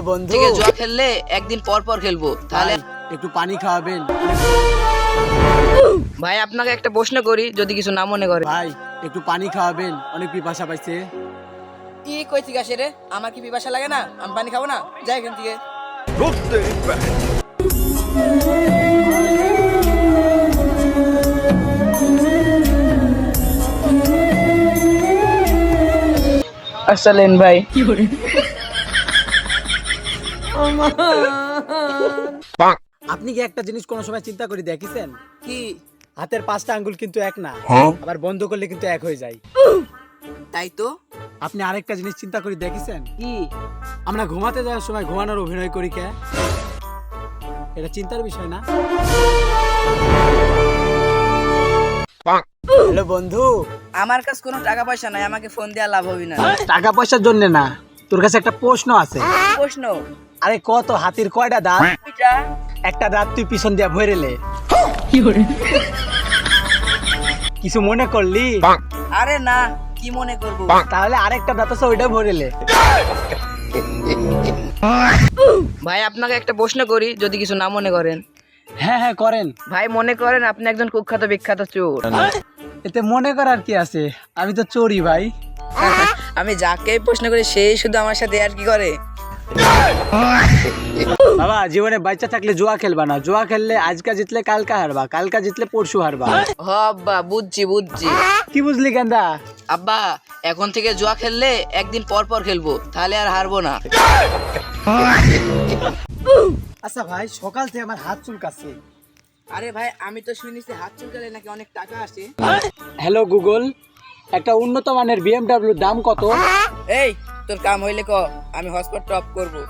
Hello বন্ধু, থেকে জুয়া খেললে একদিন পর পর খেলবো, তাহলে একটু পানি খাওয়াবেন? ভাই আপনাকে একটা প্রশ্ন করি, যদি কিছু না মনে করে। ভাই একটু পানি খাওয়াবেন, অনেক পিপাসা পাইছে। কি কই ঠিক আছে রে, আমার কি পিপাসা লাগে না? আমি পানি খাবো না, যাই এখান থেকে। আসলেন ভাই। আপনি কি একটা জিনিস কোনো সময় চিন্তা করে দেখেছেন? কি? হাতের 5টা আঙ্গুল কিন্তু এক না, আবার বন্ধ করলে কিন্তু এক হয়ে যায়। তাই তো। আপনি আরেকটা জিনিস চিন্তা করে দেখেছেন? কি? আমরা ঘুমাতে যাওয়ার সময় ঘুমানোর অভিনয় করি কে? এটা চিন্তার বিষয় না? হ্যালো বন্ধু, আমার কাছে কোনো টাকা পয়সা নাই, আমাকে ফোন দেওয়া লাভ হবে না। টাকা পয়সার জন্য না, তোর কাছে একটা প্রশ্ন আছে। প্রশ্ন? আরে কত হাতির কয়টা দাঁত? এটা একটা দাঁত তুই পিছন দিয়া ভরেলে। কিছু মনে করলি? আরে না, কি মনে করবো? তাহলে আরেকটা দাঁত আছে, ওইটা ভরেলে। ভাই আপনাকে একটা প্রশ্ন করি, যদি কিছু না মনে করেন। হ্যাঁ হ্যাঁ করেন। ভাই মনে করেন আপনি একজন কুখ্যাত বিখ্যাত চোর। এতে মনে করার কি আছে, আমি তো চোরই ভাই। আমি যাকে প্রশ্ন করি সেই শুধু আমার সাথে আর কি করে। বাবা জীবনে বাচ্চা থাকলে জুয়া খেলবা না, জুয়া খেললে আজকা জিতলে কালকা হারবা, কালকা জিতলে পরশু হারবা। হ আব্বা, বুঝছি বুঝছি। কি বুঝলি কেন্দা? আব্বা এখন থেকে জুয়া খেললে একদিন পর পর খেলবো, তাহলে আর হারবো না। আচ্ছা ভাই, সকাল থেকে আমার হাত চুলকাচ্ছে। আরে ভাই আমি তো শুনেছি হাত চুলকালে নাকি অনেক টাকা আসে। হ্যালো গুগল, একটা উন্নত মানের BMW দাম কত? এই তোর কাম হইলে ক, আমি হটস্পট অফ করবো।